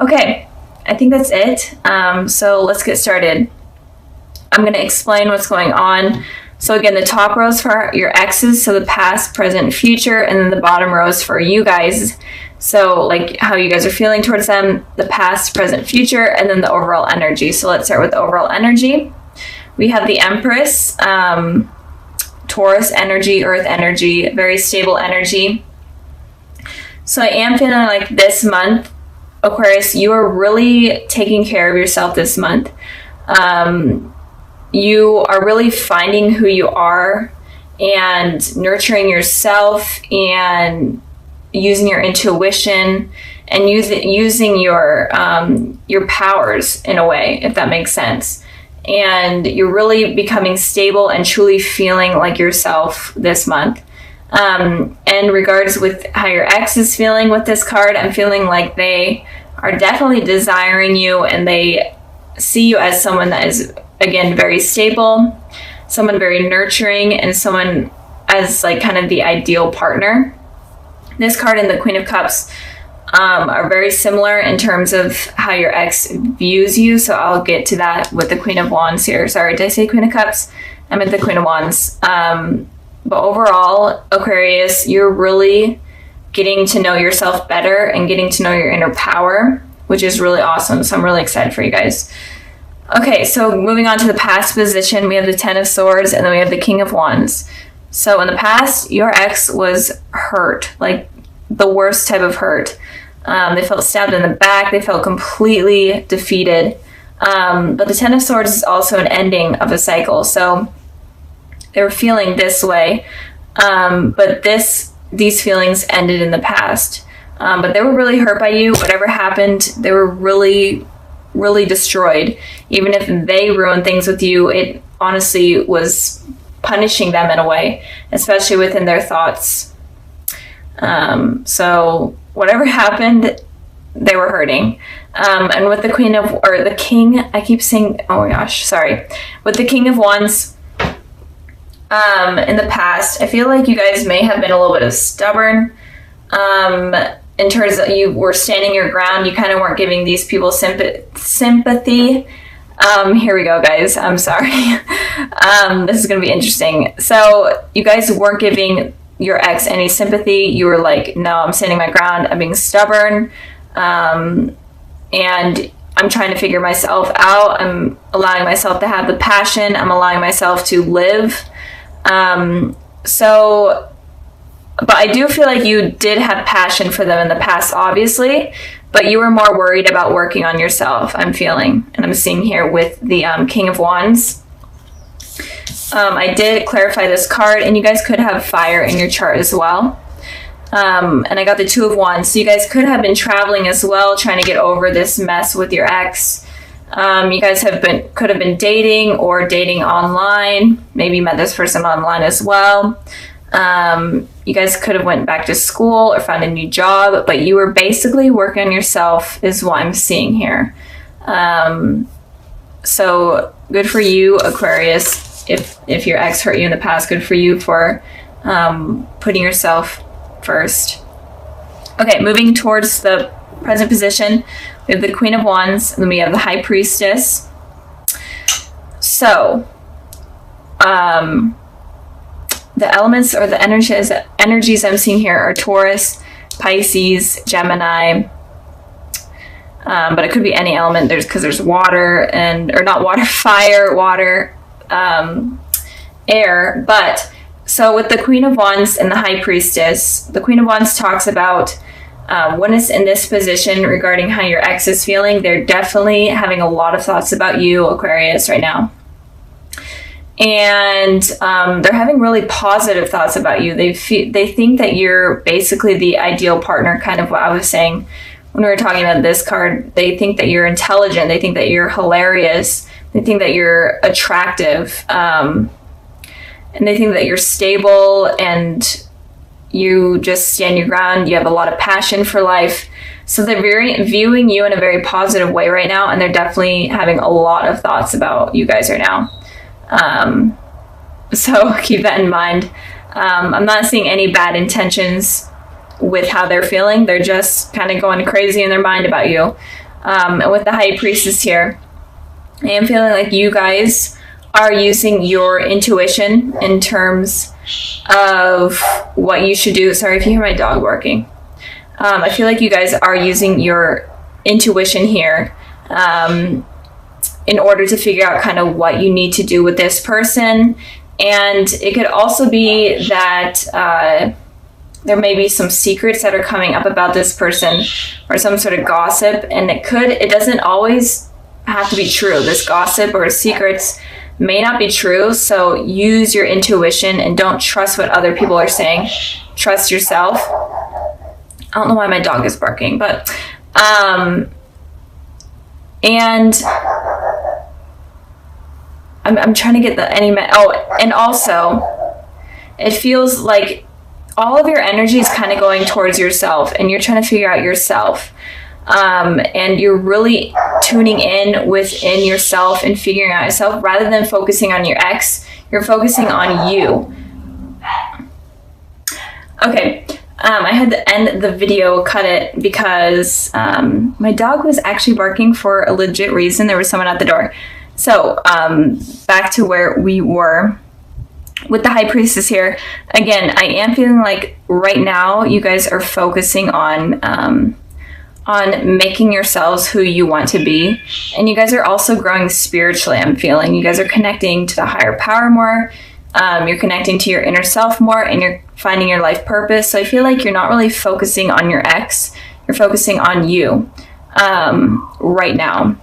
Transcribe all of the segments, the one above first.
Okay, I think that's it. So let's get started. I'm going to explain what's going on. So again, the top row is for your exes, so the past, present, future, and then the bottom row is for you guys. So like how you guys are feeling towards them, the past, present, future, and then the overall energy. So let's start with the overall energy. We have the Empress, Taurus energy, Earth energy, very stable energy. So I am feeling like this month, Aquarius, you are really taking care of yourself this month. You are really finding who you are and nurturing yourself and using your intuition and using your powers in a way, if that makes sense. And you're really becoming stable and truly feeling like yourself this month. And regards with how your ex is feeling with this card, I'm feeling like they are definitely desiring you and they see you as someone that is, again, very stable, someone very nurturing, and someone as like kind of the ideal partner. This card and the Queen of Cups are very similar in terms of how your ex views you. So I'll get to that with the Queen of Wands here. Sorry, did I say Queen of Cups? I meant the Queen of Wands. But overall, Aquarius, you're really getting to know yourself better and getting to know your inner power, which is really awesome. So I'm really excited for you guys. Okay, so moving on to the past position, we have the Ten of Swords and then we have the King of Wands. So in the past, your ex was hurt, like the worst type of hurt. They felt stabbed in the back. They felt completely defeated. But the Ten of Swords is also an ending of a cycle. So they were feeling this way. But these feelings ended in the past. But they were really hurt by you. Whatever happened, they were really, really destroyed. Even if they ruined things with you, it honestly was punishing them in a way, especially within their thoughts. So whatever happened, they were hurting. And with the the King, I keep saying, oh my gosh, sorry. With the King of Wands, in the past, I feel like you guys may have been a little bit of stubborn. In terms of you were standing your ground, you kind of weren't giving these people sympathy. Here we go, guys. I'm sorry. This is going to be interesting. So you guys weren't giving your ex any sympathy. You were like, no, I'm standing my ground. I'm being stubborn. And I'm trying to figure myself out. I'm allowing myself to have the passion. I'm allowing myself to live. But I do feel like you did have passion for them in the past, obviously, but you were more worried about working on yourself, I'm feeling. And I'm seeing here with the King of Wands. I did clarify this card, and you guys could have fire in your chart as well. And I got the Two of Wands. So you guys could have been traveling as well, trying to get over this mess with your ex. You guys could have been dating or dating online. Maybe met this person online as well. You guys could have went back to school or found a new job, but you were basically working on yourself is what I'm seeing here. So good for you, Aquarius. If your ex hurt you in the past, good for you for putting yourself first. Okay, moving towards the present position, we have the Queen of Wands, and then we have the High Priestess. So, the elements or the energies I'm seeing here are Taurus, Pisces, Gemini, but it could be any element. Because there's water or not water, fire, water, air. But so with the Queen of Wands and the High Priestess, the Queen of Wands talks about when it's in this position regarding how your ex is feeling. They're definitely having a lot of thoughts about you, Aquarius, right now. And they're having really positive thoughts about you. They think that you're basically the ideal partner, kind of what I was saying when we were talking about this card. They think that you're intelligent. They think that you're hilarious. They think that you're attractive. And they think that you're stable and you just stand your ground. You have a lot of passion for life. So they're viewing you in a very positive way right now. And they're definitely having a lot of thoughts about you guys right now. So keep that in mind. I'm not seeing any bad intentions with how they're feeling. They're just kind of going crazy in their mind about you. And with the High Priestess here, I am feeling like you guys are using your intuition in terms of what you should do. Sorry if you hear my dog barking. I feel like you guys are using your intuition here in order to figure out kind of what you need to do with this person. And it could also be that there may be some secrets that are coming up about this person, or some sort of gossip, and it doesn't always have to be true. This gossip or secrets may not be true, so use your intuition and don't trust what other people are saying. Trust yourself. I don't know why my dog is barking, but and I'm trying to get and also it feels like all of your energy is kind of going towards yourself, and you're trying to figure out yourself. And you're really tuning in within yourself and figuring out yourself rather than focusing on your ex. You're focusing on you. Okay. I had to end the video, cut it, because my dog was actually barking for a legit reason. There was someone at the door. So back to where we were with the High Priestess here. Again, I am feeling like right now you guys are focusing on making yourselves who you want to be. And you guys are also growing spiritually, I'm feeling. You guys are connecting to the higher power more. You're connecting to your inner self more, and you're finding your life purpose. So I feel like you're not really focusing on your ex. You're focusing on you right now.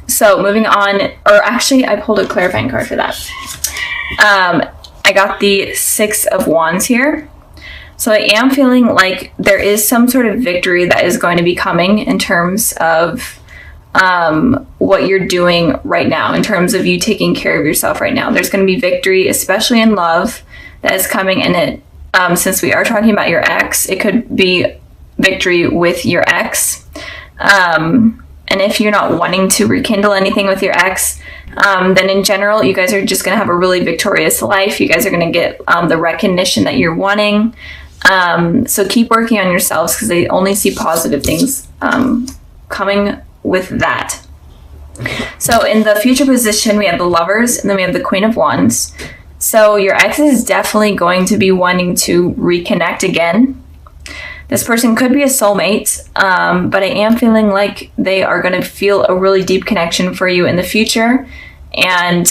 So moving on, or actually I pulled a clarifying card for that. I got the Six of Wands here. So I am feeling like there is some sort of victory that is going to be coming in terms of what you're doing right now, in terms of you taking care of yourself right now. There's going to be victory, especially in love, that is coming. And it, since we are talking about your ex, it could be victory with your ex. And if you're not wanting to rekindle anything with your ex, then in general, you guys are just going to have a really victorious life. You guys are going to get the recognition that you're wanting. So keep working on yourselves, because they only see positive things coming with that. So in the future position, we have the Lovers, and then we have the Queen of Wands. So your ex is definitely going to be wanting to reconnect again. This person could be a soulmate, but I am feeling like they are going to feel a really deep connection for you in the future, and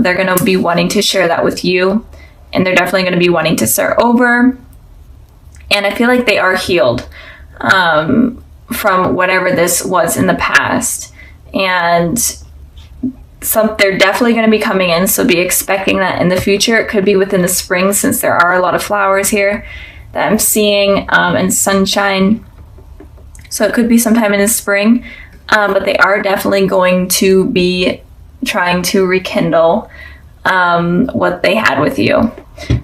they're going to be wanting to share that with you, and they're definitely going to be wanting to start over. And I feel like they are healed from whatever this was in the past, and they're definitely going to be coming in, so be expecting that in the future. It could be within the spring, since there are a lot of flowers here that I'm seeing, and sunshine. So it could be sometime in the spring, but they are definitely going to be trying to rekindle what they had with you.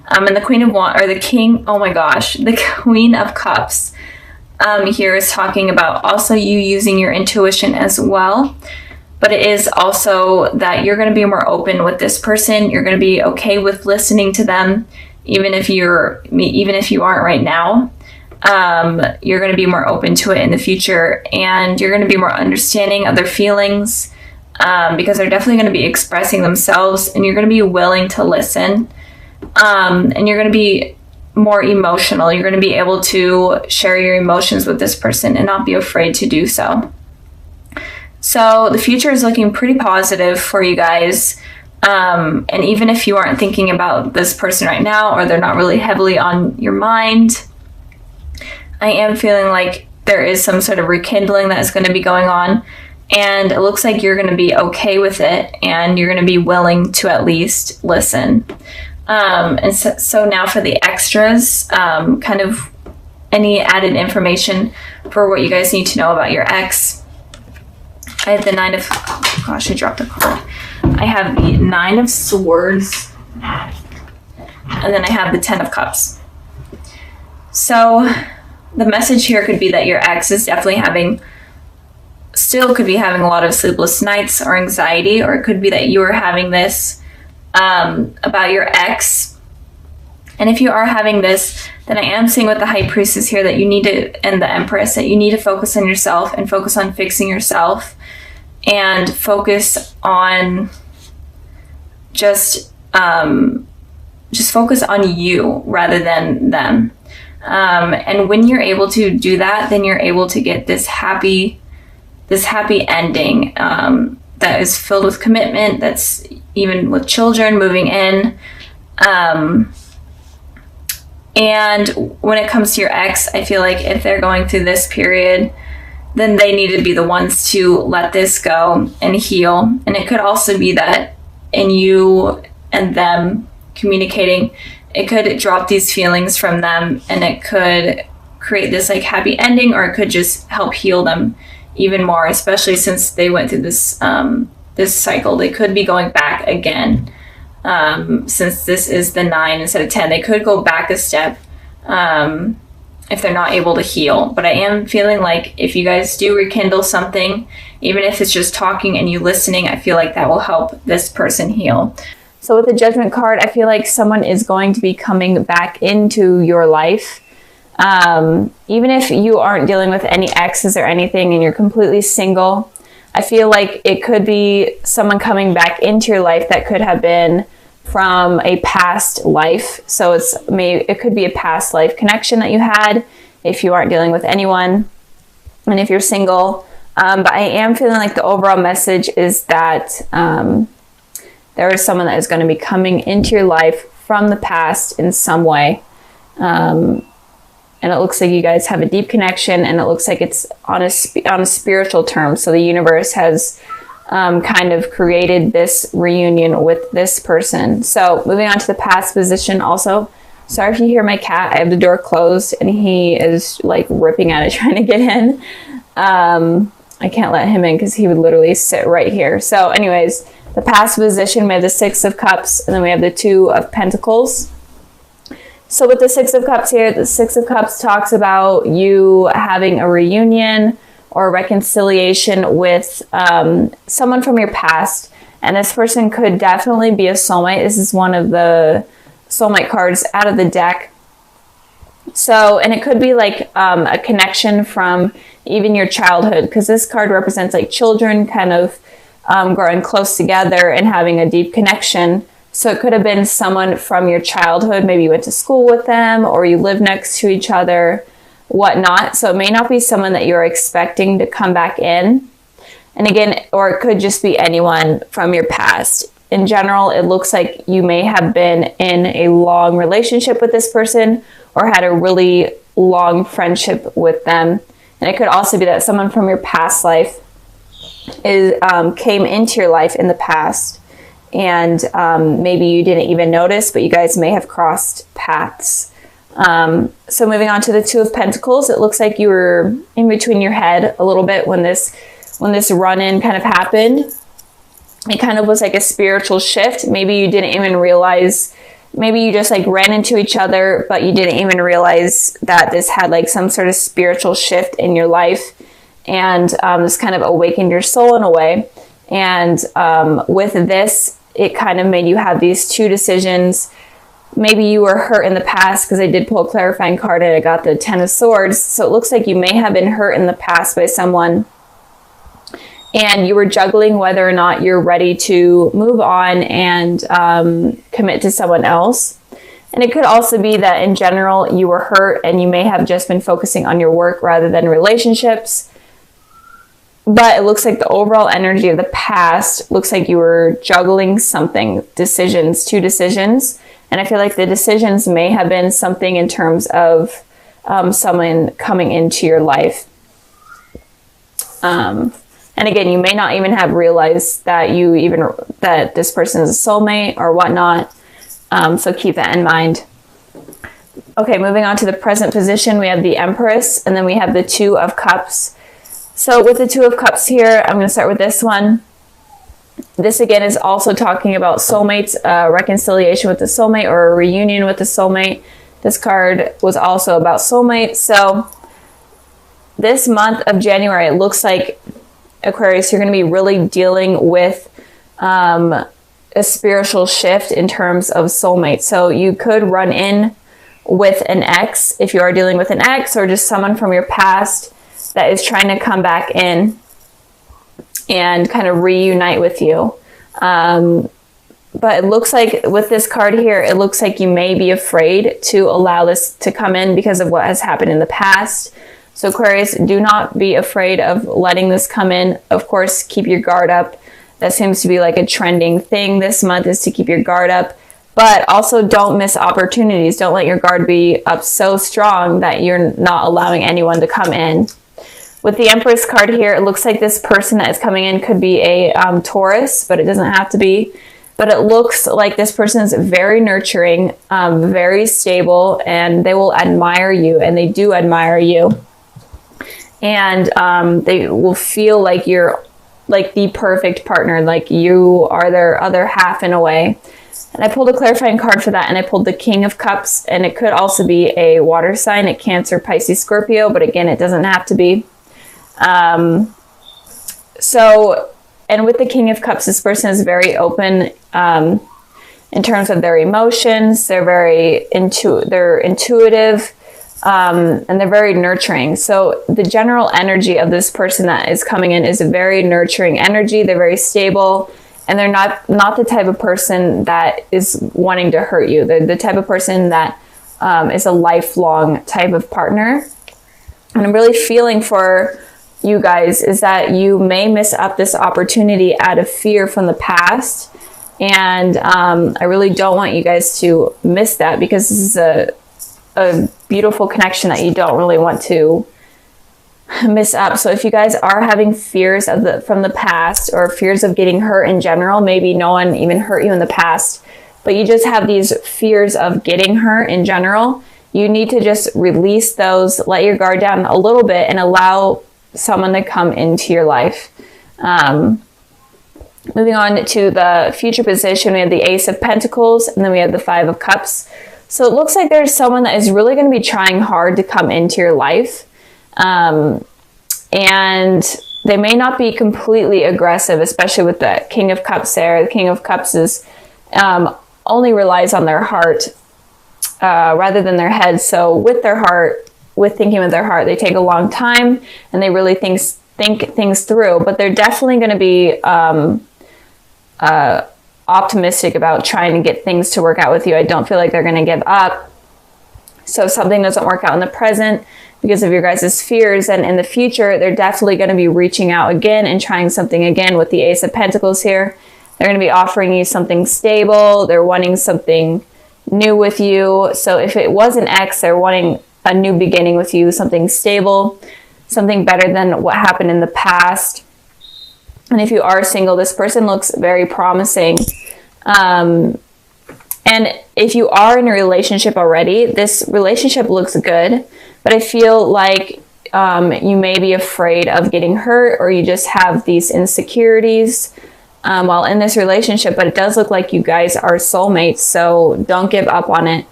And the Queen of Wands, or the King, oh my gosh, the Queen of Cups here is talking about also you using your intuition as well. But it is also that you're going to be more open with this person. You're going to be okay with listening to them, even if you aren't right now. You're going to be more open to it in the future, and you're going to be more understanding of their feelings, because they're definitely going to be expressing themselves, and you're going to be willing to listen, and you're going to be more emotional. You're going to be able to share your emotions with this person and not be afraid to do so. So the future is looking pretty positive for you guys. And even if you aren't thinking about this person right now, or they're not really heavily on your mind, I am feeling like there is some sort of rekindling that is going to be going on. And it looks like you're going to be okay with it, and you're going to be willing to at least listen. And so now for the extras, kind of any added information for what you guys need to know about your ex. I have the Nine of, oh gosh, I dropped a card. I have the Nine of Swords, and then I have the Ten of Cups. So the message here could be that your ex is definitely still could be having a lot of sleepless nights or anxiety, or it could be that you are having this about your ex, And if you are having this, then I am seeing with the High Priestess here that you need to, and the Empress, that you need to focus on yourself and focus on fixing yourself and focus on just focus on you rather than them. And when you're able to do that, then you're able to get this happy ending that is filled with commitment, that's even with children moving in. And when it comes to your ex, I feel like if they're going through this period, then they need to be the ones to let this go and heal. And it could also be that in you and them communicating, it could drop these feelings from them, and it could create this like happy ending, or it could just help heal them even more, especially since they went through this this cycle. They could be going back again. Since this is the 9 instead of 10, they could go back a step if they're not able to heal. But I am feeling like if you guys do rekindle something, even if it's just talking and you listening, I feel like that will help this person heal. So with the Judgment card, I feel like someone is going to be coming back into your life. Even if you aren't dealing with any exes or anything and you're completely single, I feel like it could be someone coming back into your life that could have been from a past life. So it could be a past life connection that you had if you aren't dealing with anyone, and if you're single. But I am feeling like the overall message is that there is someone that is going to be coming into your life from the past in some way. And it looks like you guys have a deep connection, and it looks like it's on a spiritual term. So the universe has kind of created this reunion with this person. So moving on to the past position also. Sorry if you hear my cat. I have the door closed and he is like ripping at it trying to get in. I can't let him in because he would literally sit right here. So anyways, the past position, we have the 6 of Cups, and then we have the 2 of Pentacles. So with the 6 of Cups here, the 6 of Cups talks about you having a reunion or reconciliation with someone from your past. And this person could definitely be a soulmate. This is one of the soulmate cards out of the deck. So, and it could be like a connection from even your childhood, because this card represents like children kind of growing close together and having a deep connection. So it could have been someone from your childhood. Maybe you went to school with them, or you live next to each other, whatnot. So it may not be someone that you're expecting to come back in. And again, or it could just be anyone from your past. In general, it looks like you may have been in a long relationship with this person, or had a really long friendship with them. And it could also be that someone from your past life came into your life in the past, and maybe you didn't even notice, but you guys may have crossed paths. So moving on to the 2 of Pentacles, it looks like you were in between your head a little bit when this run-in kind of happened. It kind of was like a spiritual shift. Maybe you didn't even realize, maybe you just like ran into each other, but you didn't even realize that this had like some sort of spiritual shift in your life. And this kind of awakened your soul in a way. And with this, it kind of made you have these 2 decisions. Maybe you were hurt in the past, because I did pull a clarifying card and I got the 10 of Swords. So it looks like you may have been hurt in the past by someone, and you were juggling whether or not you're ready to move on and commit to someone else. And it could also be that in general you were hurt and you may have just been focusing on your work rather than relationships. But it looks like the overall energy of the past looks like you were juggling something, 2 decisions. And I feel like the decisions may have been something in terms of someone coming into your life. And again, you may not even have realized that that this person is a soulmate or whatnot. So keep that in mind. Okay, moving on to the present position, we have the Empress, and then we have the 2 of Cups. So with the 2 of Cups here, I'm going to start with this one. This again is also talking about soulmates, reconciliation with the soulmate, or a reunion with the soulmate. This card was also about soulmates. So this month of January, it looks like, Aquarius, you're going to be really dealing with a spiritual shift in terms of soulmates. So you could run in with an ex if you are dealing with an ex, or just someone from your past that is trying to come back in and kind of reunite with you. But it looks like with this card here, it looks like you may be afraid to allow this to come in because of what has happened in the past. So Aquarius, do not be afraid of letting this come in. Of course, keep your guard up. That seems to be like a trending thing this month, is to keep your guard up. But also don't miss opportunities. Don't let your guard be up so strong that you're not allowing anyone to come in. With the Empress card here, it looks like this person that is coming in could be a Taurus, but it doesn't have to be. But it looks like this person is very nurturing, very stable, and they will admire you, and they do admire you. And they will feel like you're like the perfect partner, like you are their other half in a way. And I pulled a clarifying card for that, and I pulled the King of Cups, and it could also be a water sign, a Cancer, Pisces, Scorpio, but again, it doesn't have to be. And with the King of Cups, this person is very open in terms of their emotions. They're very intuitive, and they're very nurturing. So the general energy of this person that is coming in is a very nurturing energy. They're very stable, and they're not the type of person that is wanting to hurt you. They're the type of person that is a lifelong type of partner. And I'm really feeling for you guys is that you may miss up this opportunity out of fear from the past. And I really don't want you guys to miss that, because this is a beautiful connection that you don't really want to miss up. So if you guys are having fears from the past, or fears of getting hurt in general, maybe no one even hurt you in the past, but you just have these fears of getting hurt in general, you need to just release those, let your guard down a little bit, and allow someone to come into your life. Moving on to the future position, we have the Ace of Pentacles, and then we have the Five of Cups. So it looks like there's someone that is really going to be trying hard to come into your life. And they may not be completely aggressive, especially with the King of Cups there. The King of Cups is only relies on their heart rather than their head. So with their heart, with thinking with their heart, they take a long time, and they really think things through. But they're definitely going to be optimistic about trying to get things to work out with you. I don't feel like they're going to give up. So if something doesn't work out in the present because of your guys' fears, and in the future, they're definitely going to be reaching out again and trying something again with the Ace of Pentacles here. They're going to be offering you something stable. They're wanting something new with you. So if it was an ex, they're wanting a new beginning with you, something stable, something better than what happened in the past. And if you are single, this person looks very promising. And if you are in a relationship already, this relationship looks good, but I feel like you may be afraid of getting hurt, or you just have these insecurities while in this relationship, but it does look like you guys are soulmates, so don't give up on it.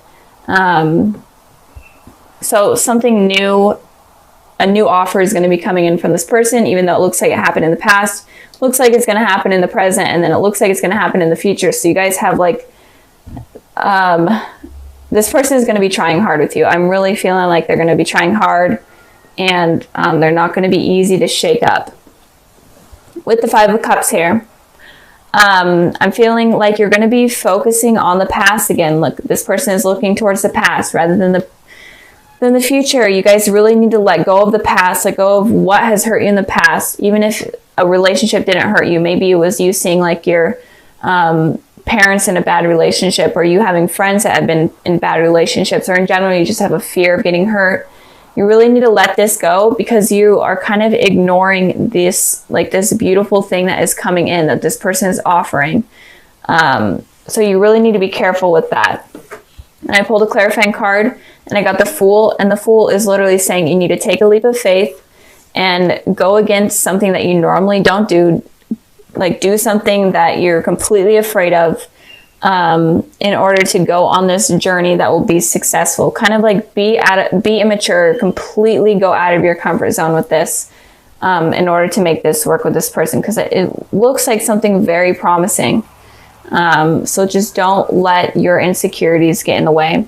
So something new, a new offer is going to be coming in from this person, even though it looks like it happened in the past, looks like it's going to happen in the present, and then it looks like it's going to happen in the future. So you guys have like, this person is going to be trying hard with you. I'm really feeling like they're going to be trying hard, and they're not going to be easy to shake up. With the Five of Cups here, I'm feeling like you're going to be focusing on the past again. Look, this person is looking towards the past rather than the future. You guys really need to let go of the past, let go of what has hurt you in the past. Even if a relationship didn't hurt you, maybe it was you seeing like your parents in a bad relationship, or you having friends that have been in bad relationships, or in general you just have a fear of getting hurt. You really need to let this go, because you are kind of ignoring this, like this beautiful thing that is coming in, that this person is offering. So you really need to be careful with that. And I pulled a clarifying card, and I got the Fool, and the Fool is literally saying you need to take a leap of faith and go against something that you normally don't do, like do something that you're completely afraid of, in order to go on this journey that will be successful. Kind of like be immature, completely go out of your comfort zone with this, in order to make this work with this person, because it looks like something very promising. So just don't let your insecurities get in the way.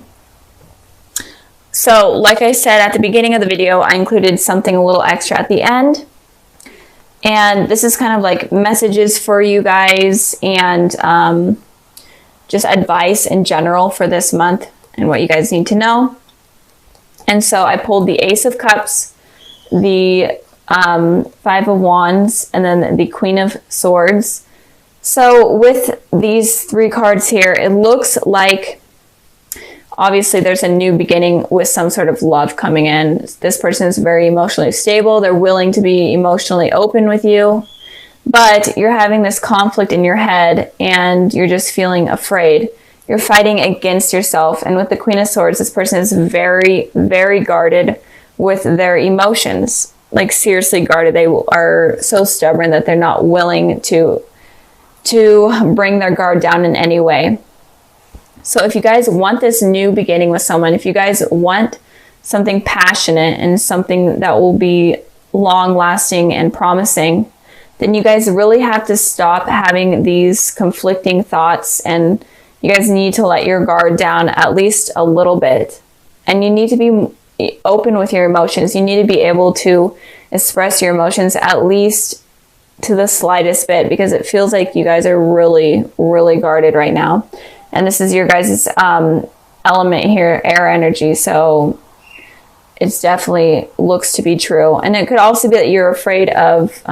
So like I said at the beginning of the video, I included something a little extra at the end. And this is kind of like messages for you guys and just advice in general for this month and what you guys need to know. And so I pulled the Ace of Cups, the Five of Wands, and then the Queen of Swords. So with these three cards here, it looks like obviously there's a new beginning with some sort of love coming in. This person is very emotionally stable. They're willing to be emotionally open with you, but you're having this conflict in your head and you're just feeling afraid. You're fighting against yourself. And with the Queen of Swords, this person is very, very guarded with their emotions. Like seriously guarded. They are so stubborn that they're not willing to bring their guard down in any way. So if you guys want this new beginning with someone, if you guys want something passionate and something that will be long lasting and promising, then you guys really have to stop having these conflicting thoughts, and you guys need to let your guard down at least a little bit. And you need to be open with your emotions. You need to be able to express your emotions at least to the slightest bit, because it feels like you guys are really, really guarded right now. And this is your guys' element here, air energy. So it's definitely looks to be true. And it could also be that you're afraid of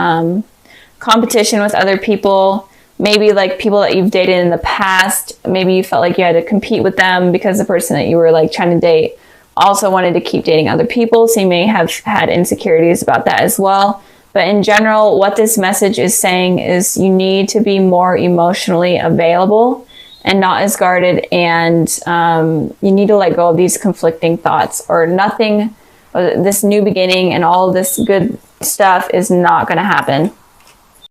competition with other people. Maybe like people that you've dated in the past. Maybe you felt like you had to compete with them because the person that you were like trying to date also wanted to keep dating other people. So you may have had insecurities about that as well. But in general, what this message is saying is you need to be more emotionally available and not as guarded, and you need to let go of these conflicting thoughts, or nothing, this new beginning and all of this good stuff is not going to happen.